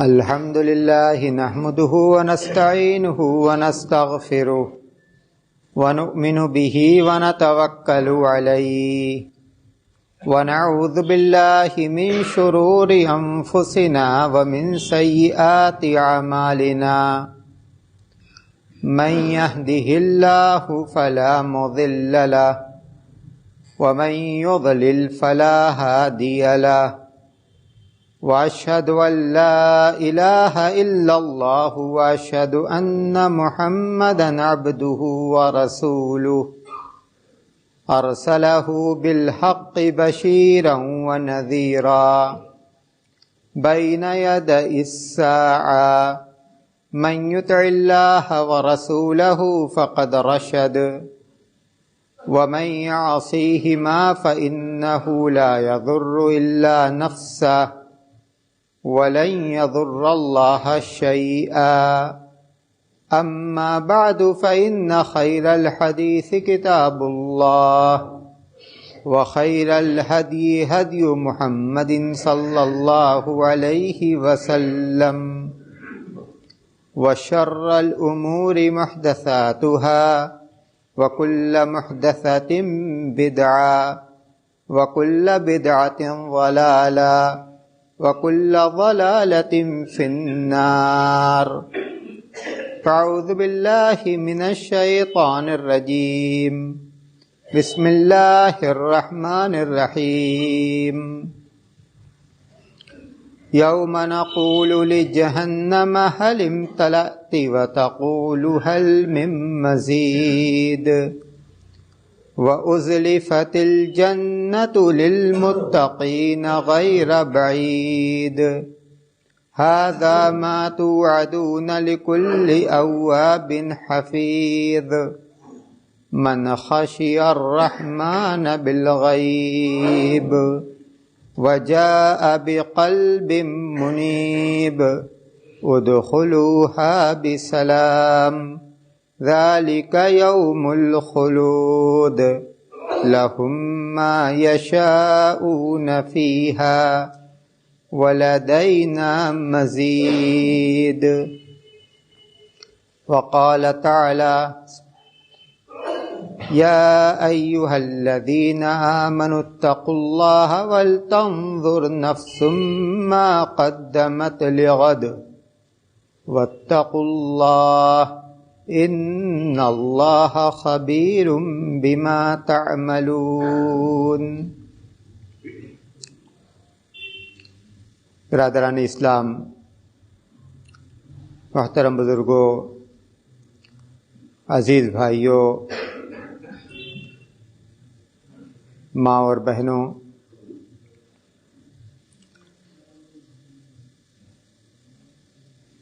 الحمد لله نحمده ونستعينه ونستغفره ونؤمن به ونتوكل عليه ونعوذ بالله من شرور أنفسنا ومن سيئات أعمالنا من يهده الله فلا مضل له ومن يضلل فلا هادي له وأشهد أن لا إله إلا الله وأشهد أن محمدا عبده ورسوله أرسله بالحق بشيرا ونذيرا بين يدي الساعة من يطع الله ورسوله فقد رشد ومن يعصيهما فإنه لا يضر إلا نفسه ولن يضر الله شيئا أما بعد فإن خير الحديث كتاب الله وخير الهدي هدي محمد صلى الله عليه وسلم وشر الأمور محدثاتها وكل محدثة بدعة وكل بدعة ضلالة وَكُلَّ ضَلَالَةٍ فِي النَّارِ فَأَعُوذُ بِاللَّهِ مِنَ الشَّيْطَانِ الرَّجِيمِ بسم الله الرحمن الرحيم يوم نقول لجهنم هل امتلأت وتقول هل من مزيد وَأُزْلِفَتِ الْجَنَّةُ لِلْمُتَّقِينَ غَيْرَ بَعِيدٍ هَذَا مَا تُوعَدُونَ لِكُلِّ أَوَّابٍ حَفِيظٍ مَنْ خَشِيَ الرَّحْمَنَ بِالْغَيْبِ وَجَاءَ بِقَلْبٍ مُنِيبٍ ادْخُلُوهَا بِسَلَامٍ ذلك يوم الخلود لهم ما يشاءون فيها ولدينا مزيد وقال تعالى يا أيها الذين آمنوا اتقوا الله ولتنظر نفس ما قدمت لغد واتقوا الله ان اللہ خبیر بما تعملون۔ برادران اسلام، محترم بزرگوں، عزیز بھائیوں، ماں اور بہنوں،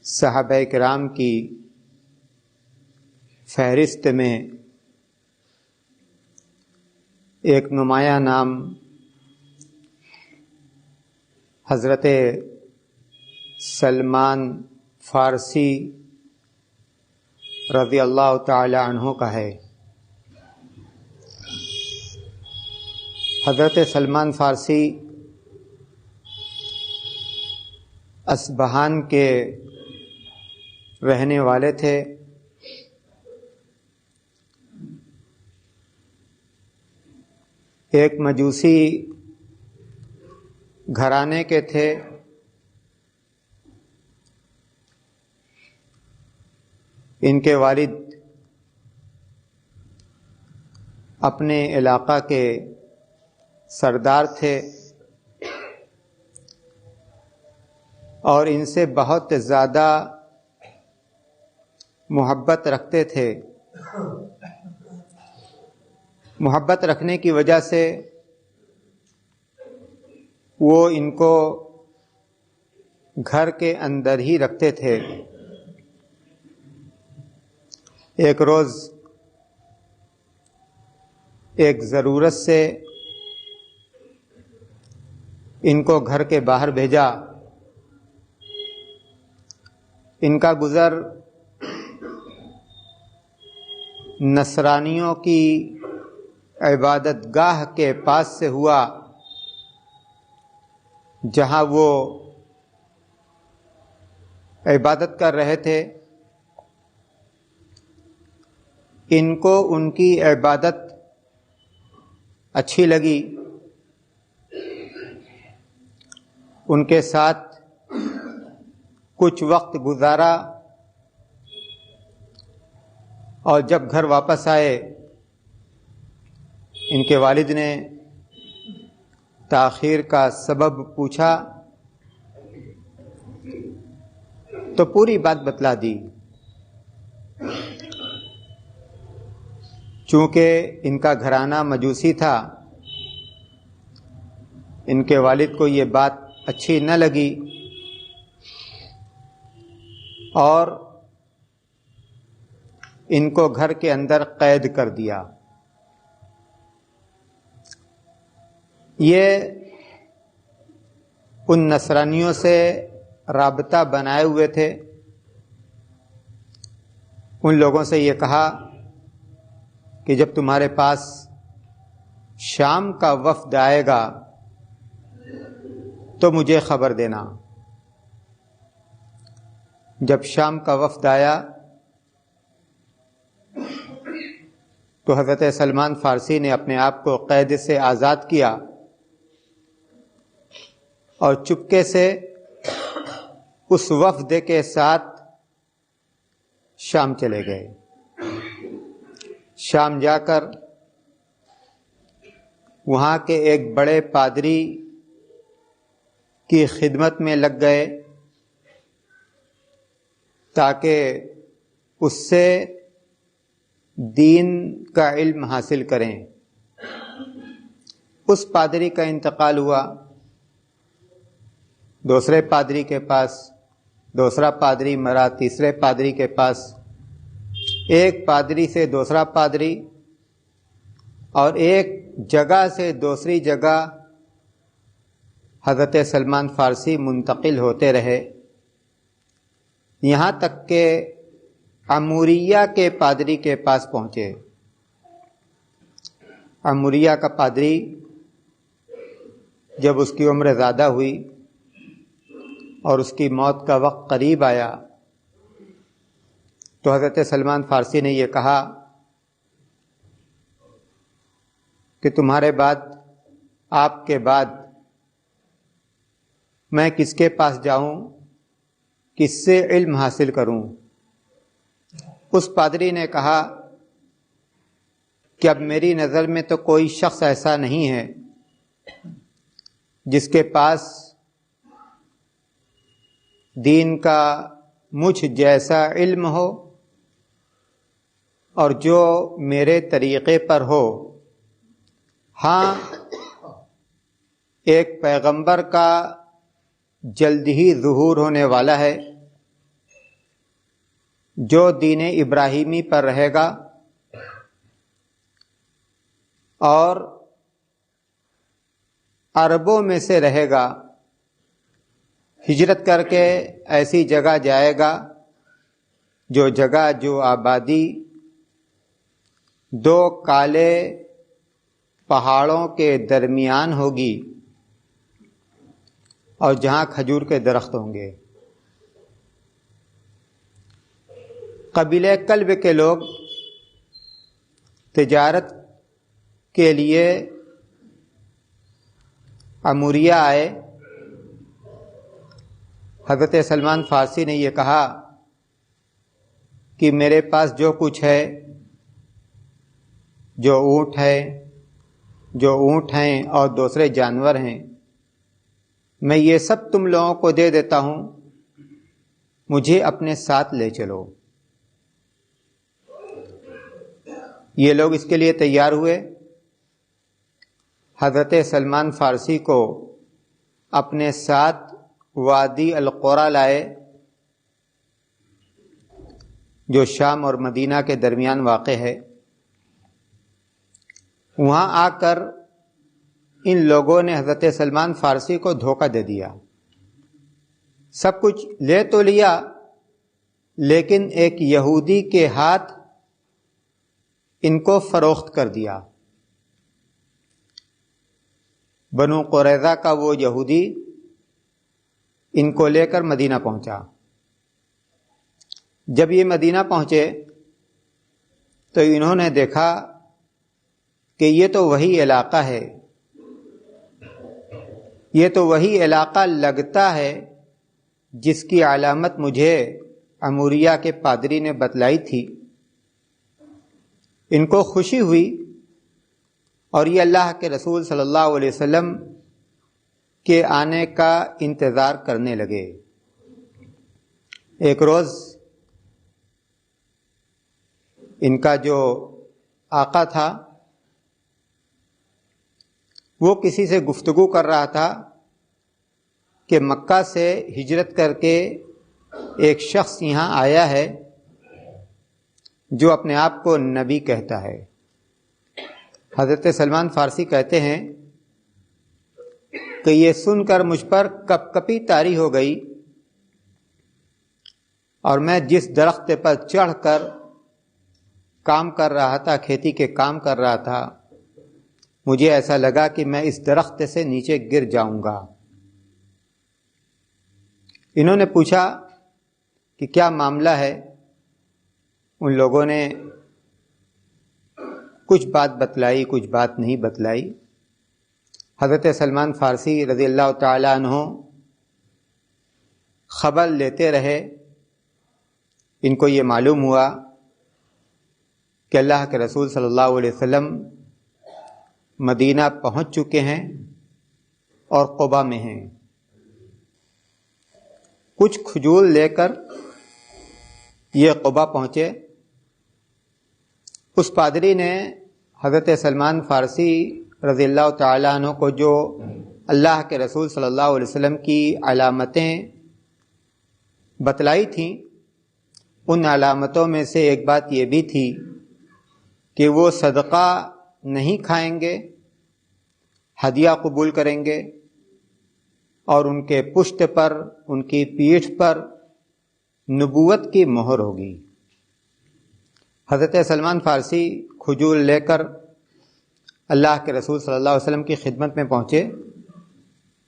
صحابہ کرام کی فہرست میں ایک نمایاں نام حضرت سلمان فارسی رضی اللہ تعالی عنہ کا ہے۔ حضرت سلمان فارسی اصبہان کے رہنے والے تھے۔ ایک مجوسی گھرانے کے تھے۔ ان کے والد اپنے علاقہ کے سردار تھے اور ان سے بہت زیادہ محبت رکھتے تھے۔ محبت رکھنے کی وجہ سے وہ ان کو گھر کے اندر ہی رکھتے تھے۔ ایک روز ایک ضرورت سے ان کو گھر کے باہر بھیجا۔ ان کا گزر نصرانیوں کی عبادت گاہ کے پاس سے ہوا جہاں وہ عبادت کر رہے تھے، ان کو ان کی عبادت اچھی لگی، ان کے ساتھ کچھ وقت گزارا، اور جب گھر واپس آئے ان کے والد نے تاخیر کا سبب پوچھا تو پوری بات بتلا دی۔ چونکہ ان کا گھرانہ مجوسی تھا، ان کے والد کو یہ بات اچھی نہ لگی اور ان کو گھر کے اندر قید کر دیا۔ یہ ان نصرانیوں سے رابطہ بنائے ہوئے تھے، ان لوگوں سے یہ کہا کہ جب تمہارے پاس شام کا وفد آئے گا تو مجھے خبر دینا۔ جب شام کا وفد آیا تو حضرت سلمان فارسی نے اپنے آپ کو قید سے آزاد کیا اور چپکے سے اس وفد کے ساتھ شام چلے گئے۔ شام جا کر وہاں کے ایک بڑے پادری کی خدمت میں لگ گئے تاکہ اس سے دین کا علم حاصل کریں۔ اس پادری کا انتقال ہوا، دوسرے پادری کے پاس، دوسرا پادری مرا تیسرے پادری کے پاس، ایک پادری سے دوسرا پادری، اور ایک جگہ سے دوسری جگہ حضرت سلمان فارسی منتقل ہوتے رہے، یہاں تک کہ عموریہ کے پادری کے پاس پہنچے۔ عموریہ کا پادری جب اس کی عمر زیادہ ہوئی اور اس کی موت کا وقت قریب آیا تو حضرت سلمان فارسی نے یہ کہا کہ تمہارے بعد، آپ کے بعد میں کس کے پاس جاؤں، کس سے علم حاصل کروں؟ اس پادری نے کہا کہ اب میری نظر میں تو کوئی شخص ایسا نہیں ہے جس کے پاس دین کا مجھ جیسا علم ہو اور جو میرے طریقے پر ہو۔ ہاں، ایک پیغمبر کا جلد ہی ظہور ہونے والا ہے جو دین ابراہیمی پر رہے گا اور عربوں میں سے رہے گا، ہجرت کر کے ایسی جگہ جائے گا جو جگہ، جو آبادی دو کالے پہاڑوں کے درمیان ہوگی اور جہاں کھجور کے درخت ہوں گے۔ قبیلہ کلب کے لوگ تجارت کے لیے عموریہ آئے۔ حضرت سلمان فارسی نے یہ کہا کہ میرے پاس جو کچھ ہے، جو اونٹ ہیں اور دوسرے جانور ہیں، میں یہ سب تم لوگوں کو دے دیتا ہوں، مجھے اپنے ساتھ لے چلو۔ یہ لوگ اس کے لیے تیار ہوئے، حضرت سلمان فارسی کو اپنے ساتھ وادی القرا لائے جو شام اور مدینہ کے درمیان واقع ہے۔ وہاں آ کر ان لوگوں نے حضرت سلمان فارسی کو دھوکہ دے دیا، سب کچھ لے تو لیا لیکن ایک یہودی کے ہاتھ ان کو فروخت کر دیا۔ بنو قریظہ کا وہ یہودی ان کو لے کر مدینہ پہنچا جب یہ مدینہ پہنچے تو انہوں نے دیکھا کہ یہ تو وہی علاقہ ہے، یہ تو وہی علاقہ لگتا ہے جس کی علامت مجھے اموریہ کے پادری نے بتلائی تھی۔ ان کو خوشی ہوئی اور یہ اللہ کے رسول صلی اللہ علیہ وسلم کے آنے کا انتظار کرنے لگے۔ ایک روز ان کا جو آقا تھا وہ کسی سے گفتگو کر رہا تھا کہ مکہ سے ہجرت کر کے ایک شخص یہاں آیا ہے جو اپنے آپ کو نبی کہتا ہے۔ حضرت سلمان فارسی کہتے ہیں کہ یہ سن کر مجھ پر کپ کپی طاری ہو گئی اور میں جس درخت پر چڑھ کر کام کر رہا تھا، کھیتی کے کام کر رہا تھا، مجھے ایسا لگا کہ میں اس درخت سے نیچے گر جاؤں گا۔ انہوں نے پوچھا کہ کیا معاملہ ہے؟ ان لوگوں نے کچھ بات بتلائی، کچھ بات نہیں بتلائی۔ حضرت سلمان فارسی رضی اللہ تعالیٰ عنہ خبر لیتے رہے۔ ان کو یہ معلوم ہوا کہ اللہ کے رسول صلی اللہ علیہ وسلم مدینہ پہنچ چکے ہیں اور قباء میں ہیں۔ کچھ کھجور لے کر یہ قباء پہنچے۔ اس پادری نے حضرت سلمان فارسی رضی اللہ تعالیٰ عنہ کو جو اللہ کے رسول صلی اللہ علیہ وسلم کی علامتیں بتلائی تھیں، ان علامتوں میں سے ایک بات یہ بھی تھی کہ وہ صدقہ نہیں کھائیں گے، ہدیہ قبول کریں گے، اور ان کے پشت پر، ان کی پیٹھ پر نبوت کی مہر ہوگی۔ حضرت سلمان فارسی کھجور لے کر اللہ کے رسول صلی اللہ علیہ وسلم کی خدمت میں پہنچے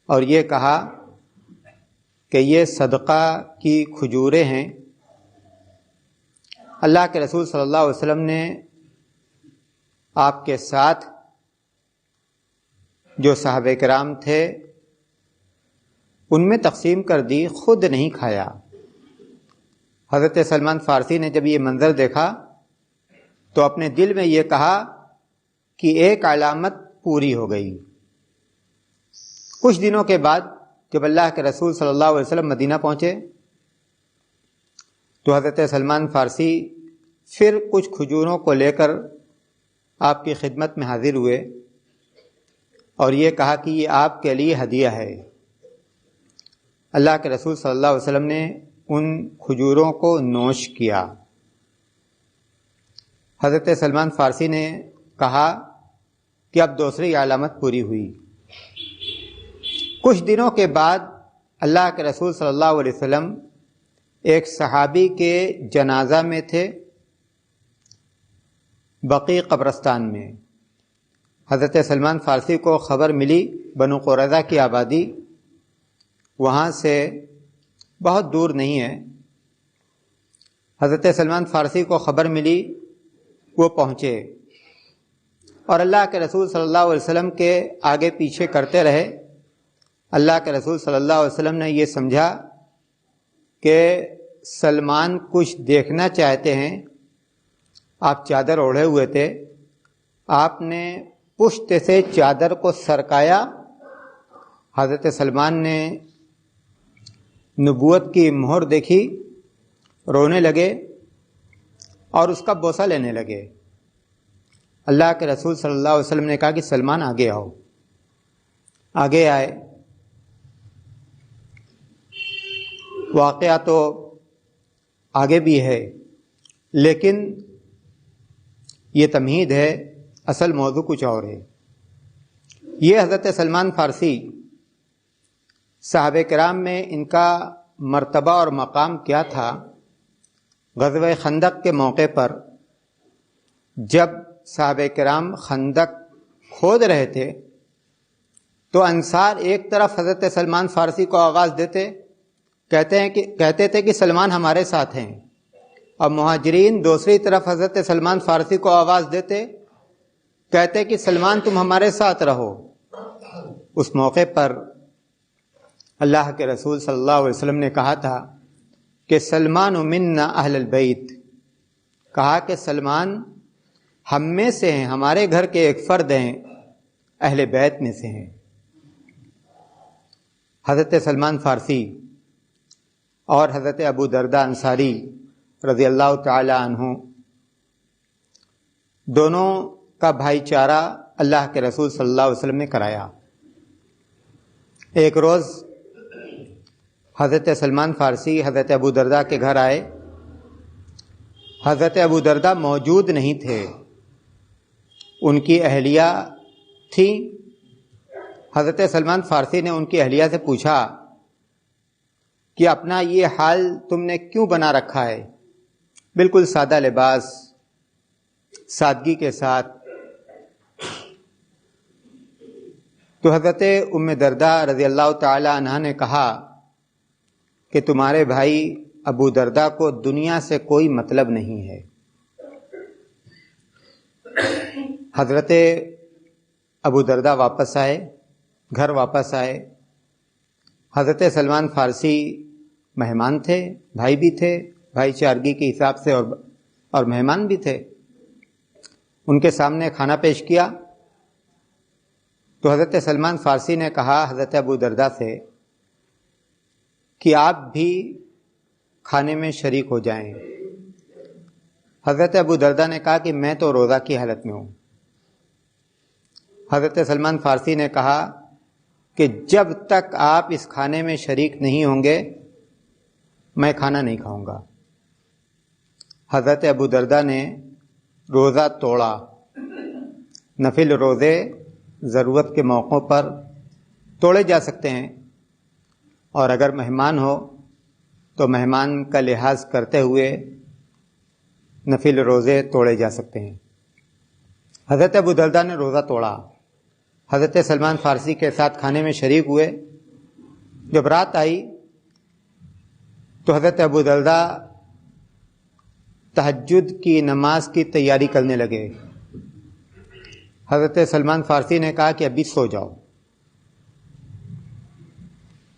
اور یہ کہا کہ یہ صدقہ کی کھجوریں ہیں۔ اللہ کے رسول صلی اللہ علیہ وسلم نے آپ کے ساتھ جو صحابہ کرام تھے ان میں تقسیم کر دی، خود نہیں کھایا۔ حضرت سلمان فارسی نے جب یہ منظر دیکھا تو اپنے دل میں یہ کہا کہ ایک علامت پوری ہو گئی۔ کچھ دنوں کے بعد جب اللہ کے رسول صلی اللہ علیہ وسلم مدینہ پہنچے تو حضرت سلمان فارسی پھر کچھ کھجوروں کو لے کر آپ کی خدمت میں حاضر ہوئے اور یہ کہا کہ یہ آپ کے لیے ہدیہ ہے۔ اللہ کے رسول صلی اللہ علیہ وسلم نے ان کھجوروں کو نوش کیا۔ حضرت سلمان فارسی نے کہا کہ اب دوسری علامت پوری ہوئی۔ کچھ دنوں کے بعد اللہ کے رسول صلی اللہ علیہ وسلم ایک صحابی کے جنازہ میں تھے بقیع قبرستان میں۔ حضرت سلمان فارسی کو خبر ملی، بنو قریظہ کی آبادی وہاں سے بہت دور نہیں ہے۔ حضرت سلمان فارسی کو خبر ملی، وہ پہنچے اور اللہ کے رسول صلی اللہ علیہ وسلم کے آگے پیچھے کرتے رہے۔ اللہ کے رسول صلی اللہ علیہ وسلم نے یہ سمجھا کہ سلمان کچھ دیکھنا چاہتے ہیں۔ آپ چادر اوڑھے ہوئے تھے، آپ نے پشت سے چادر کو سرکایا۔ حضرت سلمان نے نبوت کی مہر دیکھی، رونے لگے اور اس کا بوسہ لینے لگے۔ اللہ کے رسول صلی اللہ علیہ وسلم نے کہا کہ سلمان آگے آؤ۔ آگے آئے۔ واقعہ تو آگے بھی ہے لیکن یہ تمہید ہے، اصل موضوع کچھ اور ہے۔ یہ حضرت سلمان فارسی صحابہ کرام میں ان کا مرتبہ اور مقام کیا تھا۔ غزوہ خندق کے موقع پر جب صحابہ کرام خندق کھود رہے تھے تو انصار ایک طرف حضرت سلمان فارسی کو آواز دیتے، کہتے تھے کہ سلمان ہمارے ساتھ ہیں، اور مہاجرین دوسری طرف حضرت سلمان فارسی کو آواز دیتے، کہتے کہ سلمان تم ہمارے ساتھ رہو۔ اس موقع پر اللہ کے رسول صلی اللہ علیہ وسلم نے کہا تھا کہ سلمان منا اہل البیت، کہا کہ سلمان ہم میں سے ہیں، ہمارے گھر کے ایک فرد ہیں، اہل بیت میں سے ہیں۔ حضرت سلمان فارسی اور حضرت ابو درداء انصاری رضی اللہ تعالی عنہ دونوں کا بھائی چارہ اللہ کے رسول صلی اللہ علیہ وسلم نے کرایا۔ ایک روز حضرت سلمان فارسی حضرت ابو درداء کے گھر آئے۔ حضرت ابو درداء موجود نہیں تھے، ان کی اہلیہ تھی۔ حضرت سلمان فارسی نے ان کی اہلیہ سے پوچھا کہ اپنا یہ حال تم نے کیوں بنا رکھا ہے؟ بالکل سادہ لباس، سادگی کے ساتھ۔ تو حضرت ام درداء رضی اللہ تعالی عنہا نے کہا کہ تمہارے بھائی ابو درداء کو دنیا سے کوئی مطلب نہیں ہے۔ حضرت ابو درداء واپس آئے، گھر واپس آئے۔ حضرت سلمان فارسی مہمان تھے، بھائی بھی تھے، بھائی چارگی کے حساب سے اور مہمان بھی تھے۔ ان کے سامنے کھانا پیش کیا تو حضرت سلمان فارسی نے کہا حضرت ابو درداء سے کہ آپ بھی کھانے میں شریک ہو جائیں۔ حضرت ابو درداء نے کہا کہ میں تو روزہ کی حالت میں ہوں۔ حضرت سلمان فارسی نے کہا کہ جب تک آپ اس کھانے میں شریک نہیں ہوں گے میں کھانا نہیں کھاؤں گا۔ حضرت ابو درداء نے روزہ توڑا۔ نفل روزے ضرورت کے موقعوں پر توڑے جا سکتے ہیں، اور اگر مہمان ہو تو مہمان کا لحاظ کرتے ہوئے نفل روزے توڑے جا سکتے ہیں۔ حضرت ابو درداء نے روزہ توڑا، حضرت سلمان فارسی کے ساتھ کھانے میں شریک ہوئے۔ جب رات آئی تو حضرت ابو درداء تہجد کی نماز کی تیاری کرنے لگے۔ حضرت سلمان فارسی نے کہا کہ ابھی سو جاؤ۔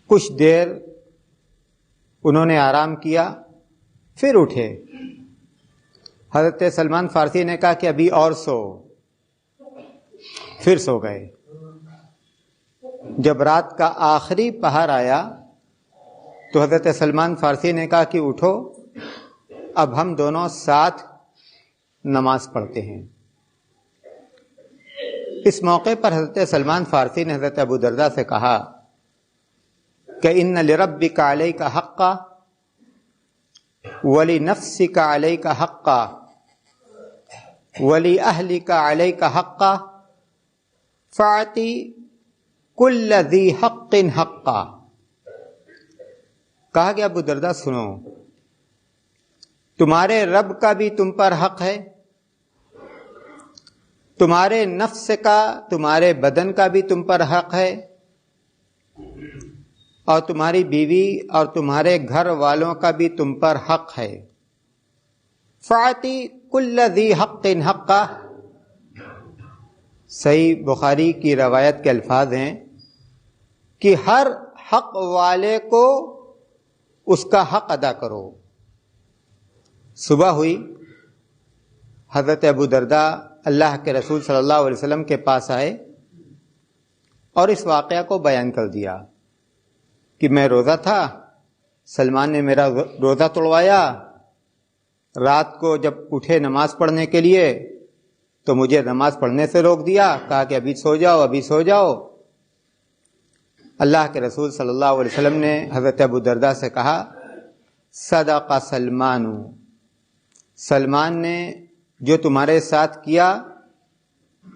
کچھ دیر انہوں نے آرام کیا، پھر اٹھے۔ حضرت سلمان فارسی نے کہا کہ ابھی اور سو، پھر سو گئے۔ جب رات کا آخری پہر آیا تو حضرت سلمان فارسی نے کہا کہ اٹھو، اب ہم دونوں ساتھ نماز پڑھتے ہیں۔ اس موقع پر حضرت سلمان فارسی نے حضرت ابو درداء سے کہا کہ ان لربک علیک حقا ولنفسک علیک حقا ولأہلک علیک حقا فاعطی کل ذی حق حقا۔ کہا کہ ابو درداء سنو، تمہارے رب کا بھی تم پر حق ہے، تمہارے نفس کا، تمہارے بدن کا بھی تم پر حق ہے، اور تمہاری بیوی اور تمہارے گھر والوں کا بھی تم پر حق ہے۔ فاعطی کل ذی حق حقا۔ صحیح بخاری کی روایت کے الفاظ ہیں کہ ہر حق والے کو اس کا حق ادا کرو۔ صبح ہوئی، حضرت ابو درداء اللہ کے رسول صلی اللہ علیہ وسلم کے پاس آئے اور اس واقعہ کو بیان کر دیا کہ میں روزہ تھا، سلمان نے میرا روزہ توڑوایا، رات کو جب اٹھے نماز پڑھنے کے لیے تو مجھے نماز پڑھنے سے روک دیا، کہا کہ ابھی سو جاؤ، ابھی سو جاؤ۔ اللہ کے رسول صلی اللہ علیہ وسلم نے حضرت ابو درداء سے کہا صدق سلمان، سلمان نے جو تمہارے ساتھ کیا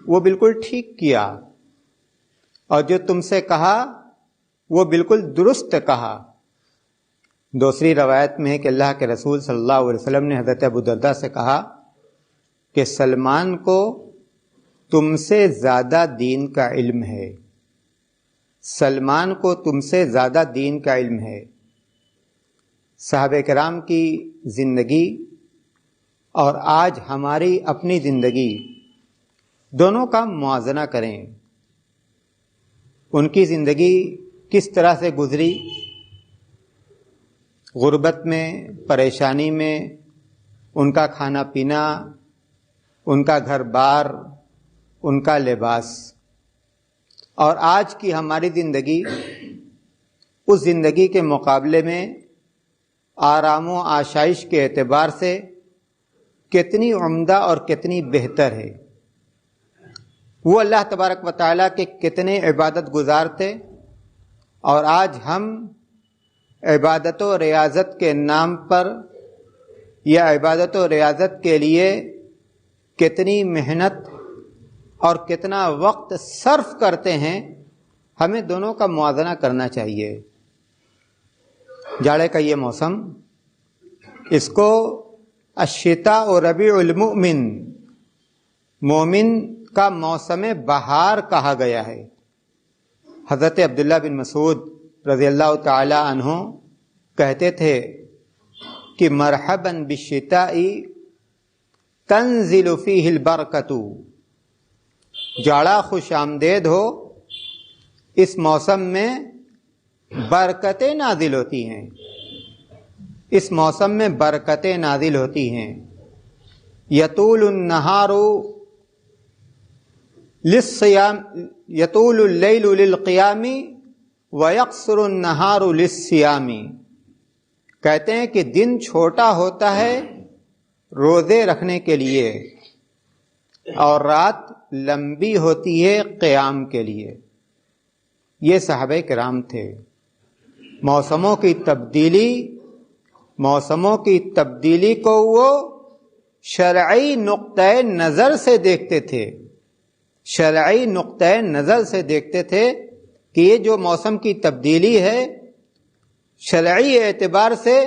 وہ بالکل ٹھیک کیا، اور جو تم سے کہا وہ بالکل درست کہا۔ دوسری روایت میں ہے کہ اللہ کے رسول صلی اللہ علیہ وسلم نے حضرت ابو درداء سے کہا کہ سلمان کو تم سے زیادہ دین کا علم ہے، سلمان کو تم سے زیادہ دین کا علم ہے۔ صحابہ کرام کی زندگی اور آج ہماری اپنی زندگی، دونوں کا موازنہ کریں. ان کی زندگی کس طرح سے گزری، غربت میں، پریشانی میں، ان کا کھانا پینا، ان کا گھر بار، ان کا لباس، اور آج کی ہماری زندگی اس زندگی کے مقابلے میں آرام و آشائش کے اعتبار سے کتنی عمدہ اور کتنی بہتر ہے. وہ اللہ تبارک و تعالیٰ کے کتنے عبادت گزار تھے، اور آج ہم عبادت و ریاضت کے نام پر یا عبادت و ریاضت کے لیے کتنی محنت اور کتنا وقت صرف کرتے ہیں. ہمیں دونوں کا موازنہ کرنا چاہیے. جاڑے کا یہ موسم، اس کو الشتاء و ربیع المؤمن، مومن کا موسم بہار کہا گیا ہے. حضرت عبداللہ بن مسعود رضی اللہ تعالی عنہ کہتے تھے کہ مرحبا بالشتاء تنزل فیہ البرکۃ، جاڑا خوش آمدید ہو، اس موسم میں برکتیں نازل ہوتی ہیں. اس موسم میں برکتیں نازل ہوتی ہیں. یطول النہار للصیام، یطول اللیل للقیام ویقصر النہار للصیام. کہتے ہیں کہ دن چھوٹا ہوتا ہے روزے رکھنے کے لیے، اور رات لمبی ہوتی ہے قیام کے لیے. یہ صحابہ کرام تھے. موسموں کی تبدیلی کو وہ شرعی نقطۂ نظر سے دیکھتے تھے. شرعی نقطۂ نظر سے دیکھتے تھے کہ یہ جو موسم کی تبدیلی ہے، شرعی اعتبار سے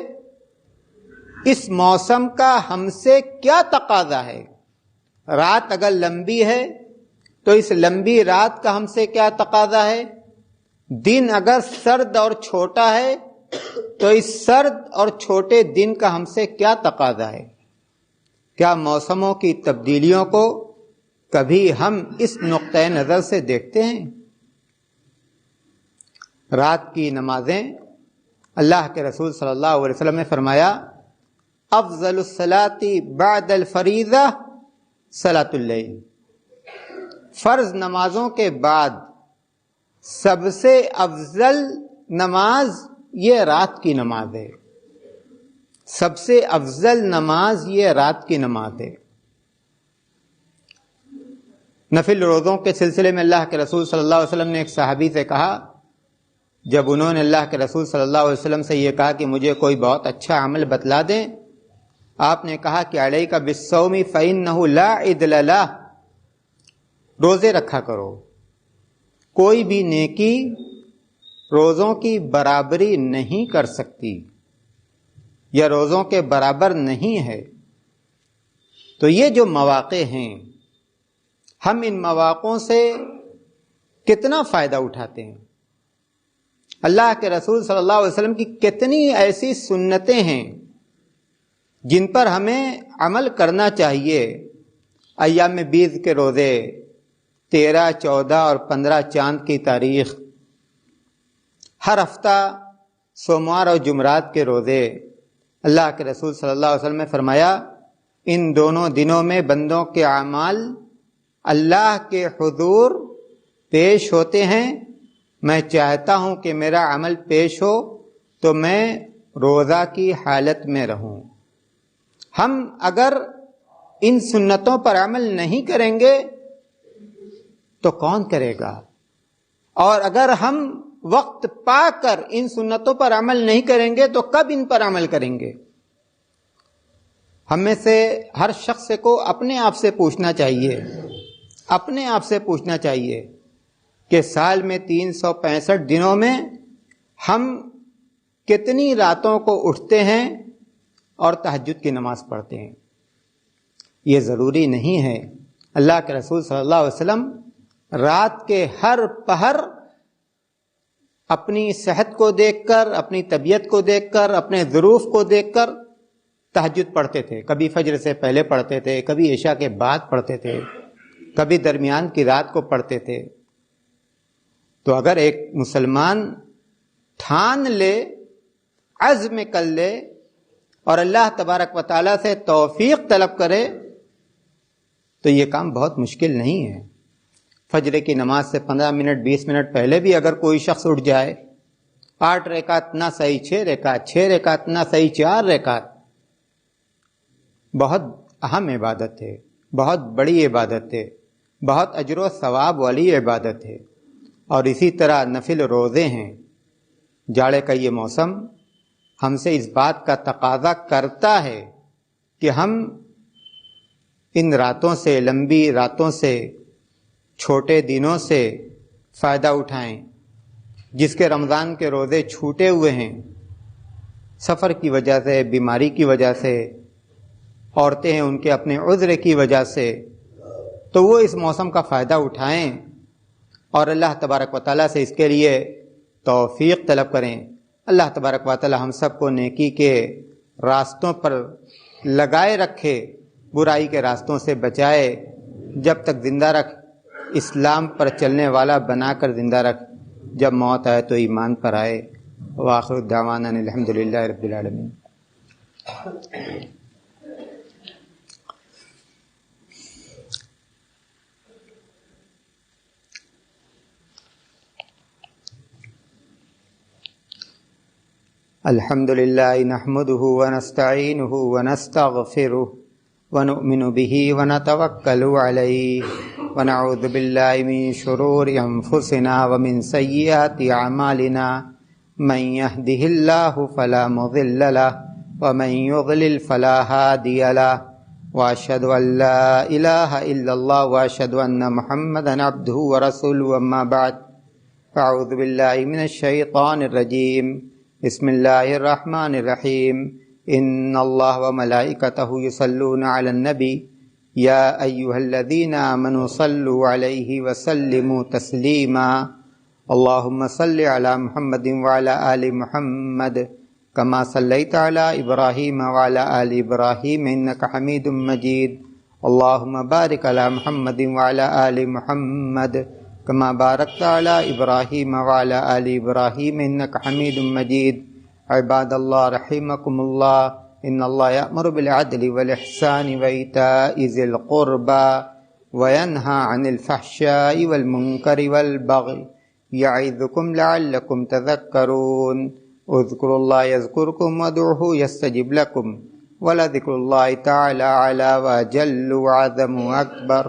اس موسم کا ہم سے کیا تقاضا ہے. رات اگر لمبی ہے تو اس لمبی رات کا ہم سے کیا تقاضا ہے. دن اگر سرد اور چھوٹا ہے تو اس سرد اور چھوٹے دن کا ہم سے کیا تقاضا ہے. کیا موسموں کی تبدیلیوں کو کبھی ہم اس نقطۂ نظر سے دیکھتے ہیں؟ رات کی نمازیں، اللہ کے رسول صلی اللہ علیہ وسلم نے فرمایا افضل الصلاۃ بعد الفریضہ صلاۃ اللیل. فرض نمازوں کے بعد سب سے افضل نماز یہ رات کی نماز ہے. سب سے افضل نماز یہ رات کی نماز ہے. نفل روزوں کے سلسلے میں اللہ کے رسول صلی اللہ علیہ وسلم نے ایک صحابی سے کہا، جب انہوں نے اللہ کے رسول صلی اللہ علیہ وسلم سے یہ کہا کہ مجھے کوئی بہت اچھا عمل بتلا دیں، آپ نے کہا کہ علیک بالصوم فإنہ لا عدل لہ، روزے رکھا کرو. کوئی بھی نیکی روزوں کی برابری نہیں کر سکتی یا روزوں کے برابر نہیں ہے. تو یہ جو مواقع ہیں، ہم ان مواقعوں سے کتنا فائدہ اٹھاتے ہیں. اللہ کے رسول صلی اللہ علیہ وسلم کی کتنی ایسی سنتیں ہیں جن پر ہمیں عمل کرنا چاہیے. ایام بیض کے روزے، 13، 14 اور 15 چاند کی تاریخ، ہر ہفتہ سوموار اور جمعرات کے روزے. اللہ کے رسول صلی اللہ علیہ وسلم نے فرمایا ان دونوں دنوں میں بندوں کے اعمال اللہ کے حضور پیش ہوتے ہیں. میں چاہتا ہوں کہ میرا عمل پیش ہو تو میں روزہ کی حالت میں رہوں. ہم اگر ان سنتوں پر عمل نہیں کریں گے تو کون کرے گا؟ اور اگر ہم وقت پا کر ان سنتوں پر عمل نہیں کریں گے تو کب ان پر عمل کریں گے؟ ہم میں سے ہر شخص کو اپنے آپ سے پوچھنا چاہیے کہ سال میں 365 دنوں میں ہم کتنی راتوں کو اٹھتے ہیں اور تہجد کی نماز پڑھتے ہیں. یہ ضروری نہیں ہے. اللہ کے رسول صلی اللہ علیہ وسلم رات کے ہر پہر اپنی صحت کو دیکھ کر، اپنی طبیعت کو دیکھ کر، اپنے ظروف کو دیکھ کر تہجد پڑھتے تھے، کبھی فجر سے پہلے پڑھتے تھے، کبھی عشاء کے بعد پڑھتے تھے، کبھی درمیان کی رات کو پڑھتے تھے۔ تو اگر ایک مسلمان ٹھان لے، عزم کر لے اور اللہ تبارک و تعالیٰ سے توفیق طلب کرے تو یہ کام بہت مشکل نہیں ہے۔ فجر کی نماز سے 15 منٹ 20 منٹ پہلے بھی اگر کوئی شخص اٹھ جائے، 8 رکعت نہ صحیح 6 رکعت، 6 رکعت نہ صحیح 4 رکعت، بہت اہم عبادت ہے، بہت بڑی عبادت ہے، بہت اجر و ثواب والی عبادت ہے۔ اور اسی طرح نفل روزے ہیں۔ جاڑے کا یہ موسم ہم سے اس بات کا تقاضا کرتا ہے کہ ہم ان راتوں سے، لمبی راتوں سے، چھوٹے دنوں سے فائدہ اٹھائیں۔ جس کے رمضان کے روزے چھوٹے ہوئے ہیں، سفر کی وجہ سے، بیماری کی وجہ سے، عورتیں ہیں ان کے اپنے عذر کی وجہ سے، تو وہ اس موسم کا فائدہ اٹھائیں اور اللہ تبارک و تعالیٰ سے اس کے لیے توفیق طلب کریں۔ اللہ تبارک و تعالیٰ ہم سب کو نیکی کے راستوں پر لگائے رکھے، برائی کے راستوں سے بچائے، جب تک زندہ رکھ اسلام پر چلنے والا بنا کر زندہ رکھ، جب موت آئے تو ایمان پر آئے۔ وآخر دعوانا الحمد للہ رب العالمین۔ الحمد للہ نحمده ونستعینه ونستغفره ونؤمن به ونتوکل علیہ ونعوذ باللہ من شرور انفسنا ومن سیئات اعمالنا من يهده اللہ فلا مضل له ومن يضلل فلا هادی له واشهد ان لا الہ الا اللہ واشهد ان محمدا عبده ورسوله اما بعد فاعوذ باللہ من الشیطان الرجیم بسم اللہ الرحمن الرحیم ان اللہ وملائکتہ یصلون علی النبی یا ایہا الذین آمنوا صلوا علیہ وسلموا تسلیما اللہم صل علی محمد وعلی آل محمد کما صلیت علی ابراہیم وعلی آل ابراہیم انک حمید مجید اللہم بارک علی محمد وعلی آل محمد كما باركت على إبراهيم وعلى آل إبراهيم إنك حميد مجيد عباد الله رحمكم الله إن الله يأمر بالعدل والإحسان وإيتاء ذي القربى وينهى عن الفحشاء والمنكر والبغي يعظكم لعلكم تذكرون اذكروا الله يذكركم وادعوه يستجب لكم ولذكر الله تعالى أعلى وأجل وأعظم وأكبر